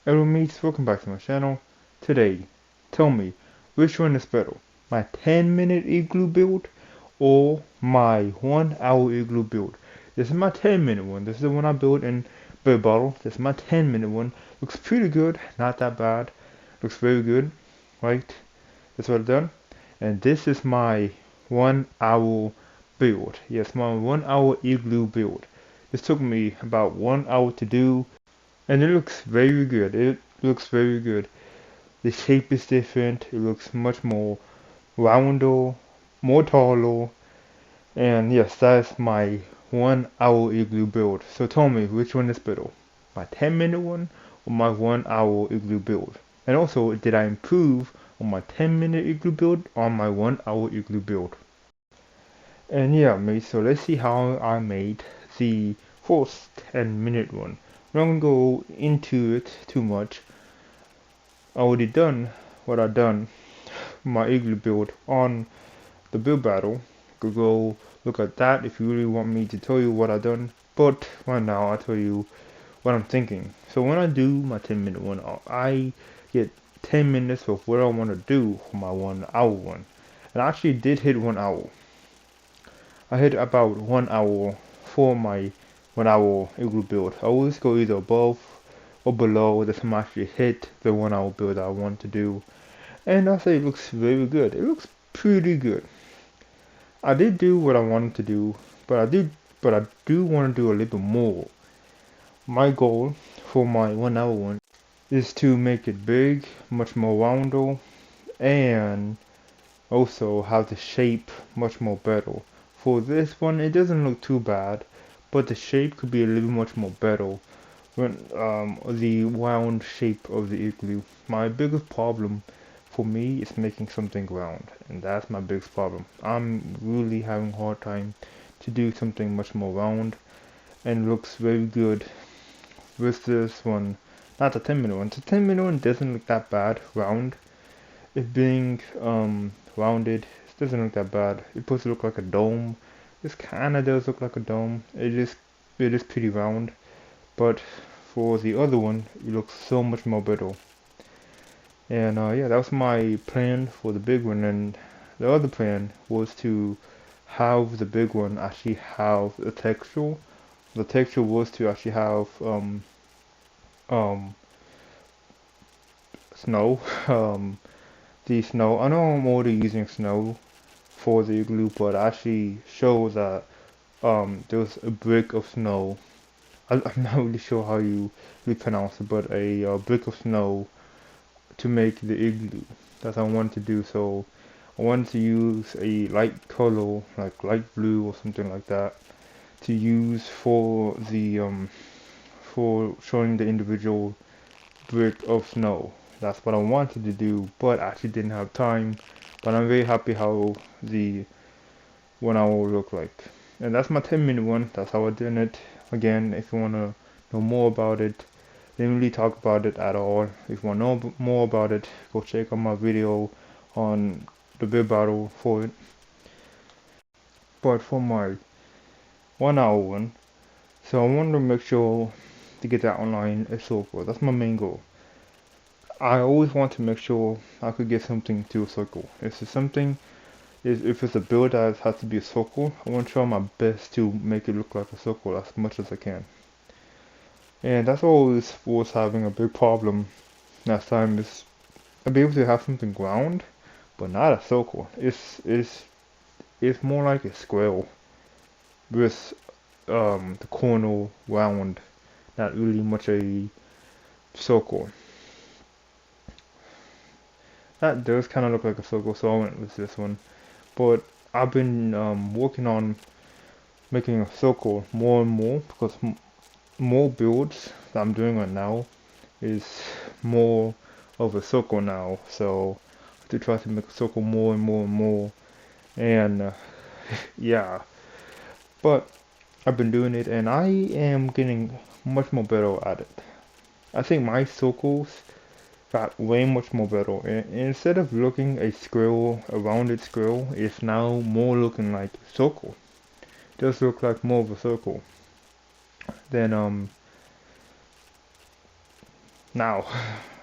Hello mates, welcome back to my channel. Today, tell me, which one is better? My 10-minute igloo build or my 1 hour igloo build? This is my 10-minute one. This is the one I built in Bird Bottle. This is my 10-minute one. Looks pretty good, not that bad. Looks very good, right? That's what I've done. And this is my 1 hour build. Yes, my 1 hour igloo build. This took me about 1 hour to do, and it looks very good. It looks very good. The shape is different. It looks much more rounder, more taller. And yes, that's my 1 hour igloo build. So tell me, which one is better? My 10-minute one or my 1 hour igloo build? And also, did I improve on my 10-minute igloo build or my 1 hour igloo build? And yeah, mate, so let's see how I made the first 10-minute one. I'm not gonna go into it too much. I already done what I done my igloo build on the build battle. You could go look at that if you really want me to tell you what I done. But right now I'll tell you what I'm thinking. So when I do my 10-minute one, I get 10 minutes of what I want to do for my 1 hour one. And I actually did hit 1 hour. I hit about 1 hour for my 1 hour igloo build. I always go either above or below the time I actually hit the 1 hour build I want to do. And I say it looks very good. It looks pretty good. I did do what I wanted to do, but I do want to do a little more. My goal for my 1 hour one is to make it big, much more rounder, and also have the shape much more better. For this one, it doesn't look too bad, but the shape could be a little much more better when the round shape of the igloo. My biggest problem for me is making something round, and that's my biggest problem. I'm really having a hard time to do something much more round and looks very good with this one. Not the 10-minute one. The 10-minute one doesn't look that bad round. It being rounded, it doesn't look that bad. It's supposed to look like a dome. This kinda does look like a dome. It is pretty round, but for the other one, it looks so much more better. And yeah, that was my plan for the big one. And the other plan was to have the big one actually have a texture. The texture was to actually have um, snow. The snow. I know I'm already using snow for the igloo, but I actually show that there was a brick of snow. I'm not really sure how you really pronounce it, but a brick of snow to make the igloo. That's what I wanted to do. So I wanted to use a light color, like light blue or something like that, to use for the for showing the individual brick of snow. That's what I wanted to do, but I actually didn't have time. But I'm very happy how the 1 hour will look like. And that's my 10-minute one. That's how I did it. Again, if you wanna know more about it, didn't really talk about it at all. If you want to know more about it, go check out my video on the build battle for it. But for my 1 hour one, so I want to make sure to get that online as so forth. That's my main goal. I always want to make sure I could get something to a circle. If it's something, if it's a build that has to be a circle, I want to try my best to make it look like a circle as much as I can. And that's always was having a big problem last time is I'll be able to have something round, but not a circle. It's more like a square with the corner round, not really much a circle. That does kind of look like a circle, so I went with this one. But I've been working on making a circle more and more because more builds that I'm doing right now is more of a circle now. So I have to try to make a circle more and more and more. And yeah, but I've been doing it and I am getting much more better at it. I think my circles got way much more better. And instead of looking a squirrel, a rounded squirrel, it's now more looking like a circle. It does look like more of a circle. Then Now,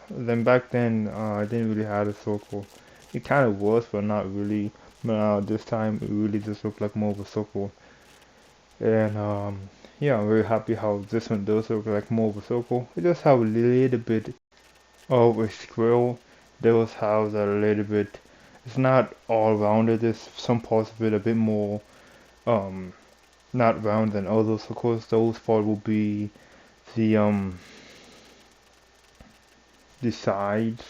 then back then, I didn't really have a circle. It kind of was, but not really. But this time, it really just looked like more of a circle. And yeah, I'm very happy how this one does look like more of a circle. It does have a little bit of a squirrel. Those have a little bit. It's not all rounded. There's some parts of it a bit more um not round than others. Of course, those parts will be the the sides.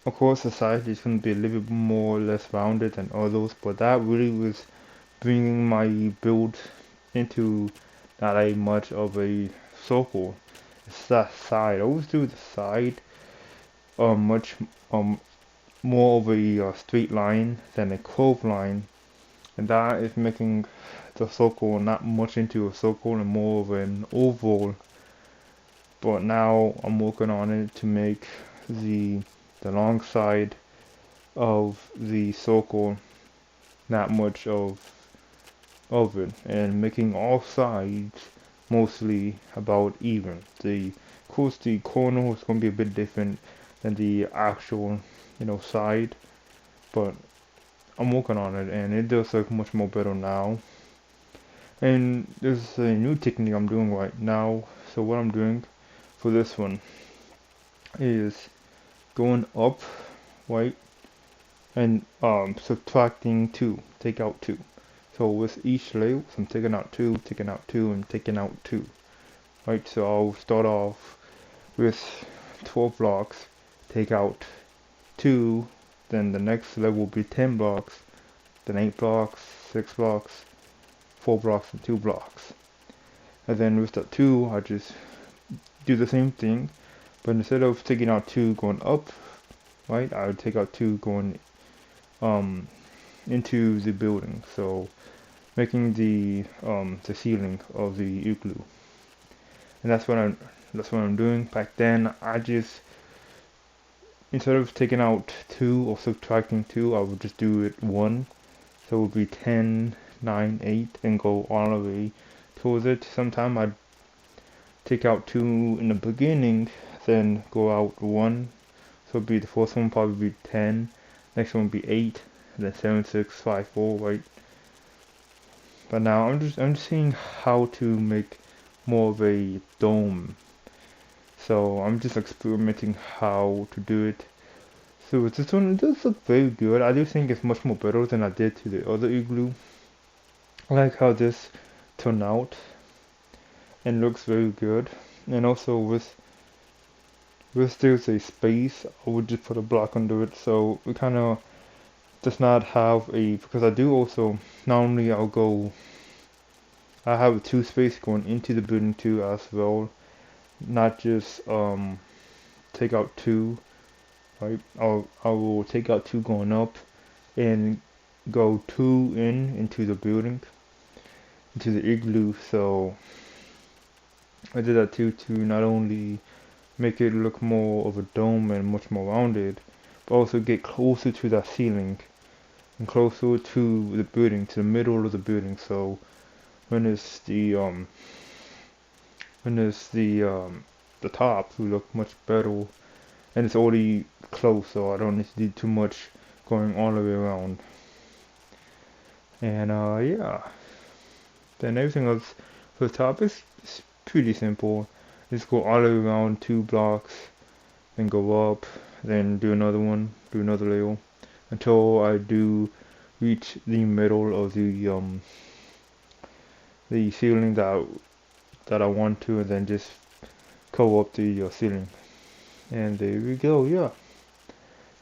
Of course, the sides is going to be a little bit more or less rounded than others, but that really was bringing my build into not a much of a circle. It's that side. I always do the side much um more of a straight line than a curved line, and that is making the circle not much into a circle and more of an oval. But now I'm working on it to make the the long side of the circle not much of it, and making all sides mostly about even. The of course the corner is going to be a bit different than the actual side, but I'm working on it and it does look much more better now. And there's a new technique I'm doing right now. So what I'm doing for this one is going up, right, and subtracting 2, take out 2. So with each layer, I'm taking out 2, taking out 2, and taking out 2. Right, so I'll start off with 12 blocks, take out 2, then the next level will be 10 blocks, then 8 blocks, 6 blocks, 4 blocks, and 2 blocks. And then with the 2, I just do the same thing, but instead of taking out 2 going up, right, I would take out 2 going into the building, so making the ceiling of the igloo. And that's what I'm doing. Back then, I just instead of taking out 2 or subtracting 2, I would just do it 1. So it would be 10, 9, 8, and go all the way towards it. Sometimes I'd take out 2 in the beginning, then go out 1. So it'd be the first one probably be 10, next one would be 8, and then 7, 6, 5, 4, right? But now I'm just seeing how to make more of a dome. So I'm just experimenting how to do it. So with this one, it does look very good. I do think it's much more better than I did to the other igloo. I like how this turned out and looks very good. And also with there's a space, I would just put a block under it. So we kind of does not have a, because I do also, not only I have 2 space going into the building too as well. Not just take out 2, right? I will take out 2 going up and go 2 into the building, into the igloo. So I did that too to not only make it look more of a dome and much more rounded, but also get closer to that ceiling and closer to the building, to the middle of the building. So when it's the top, will look much better, and it's already close, so I don't need to do too much going all the way around. And yeah, then everything else for the top is pretty simple. Just go all the way around 2 blocks, then go up, then do another one, do another layer, until I do reach the middle of the ceiling that I want to, and then just cover up the ceiling. And there we go. Yeah,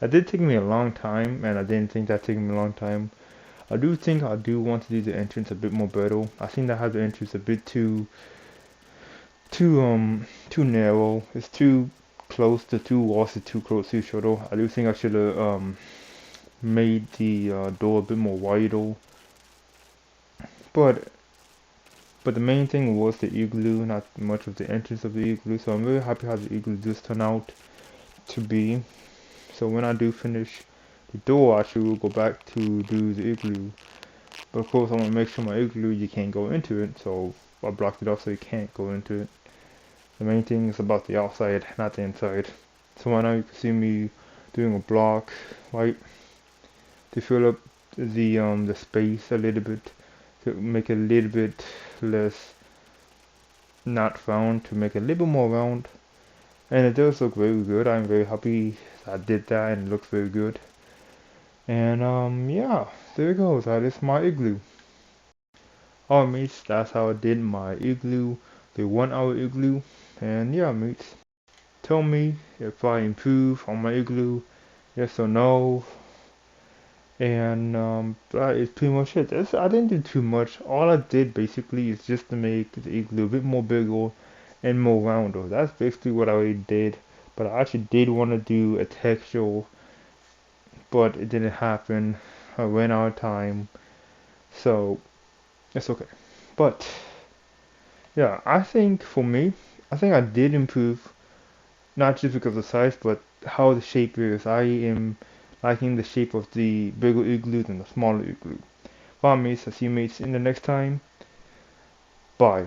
that did take me a long time, and I didn't think that took me a long time. I do think I do want to do the entrance a bit more better. I think I have the entrance a bit too narrow. It's too close. The 2 walls are too close to each other. I do think I should have made the door a bit more wider. But the main thing was the igloo, not much of the entrance of the igloo. So I'm very happy how the igloo just turned out to be. So when I do finish the door, I should go back to do the igloo. But of course I want to make sure my igloo, you can't go into it. So I blocked it off so you can't go into it. The main thing is about the outside, not the inside. So right now you can see me doing a block, right, to fill up the space a little bit, to make it a little bit less not round, to make it a little bit more round. And it does look very good. I'm very happy I did that and it looks very good. And yeah, there it goes. That is my igloo. Alright mates, that's how I did my igloo, the 1 hour igloo. And yeah mates, tell me if I improve on my igloo, yes or no. And that is pretty much it. I didn't do too much. All I did basically is just to make the igloo a bit more bigger and more rounder. That's basically what I already did. But I actually did want to do a texture, but it didn't happen. I ran out of time, so it's okay. But yeah, I think for me, I think I did improve, not just because of the size, but how the shape is. I am liking the shape of the bigger igloo than the smaller igloo. Bye mates, I'll see you mates in the next time. Bye.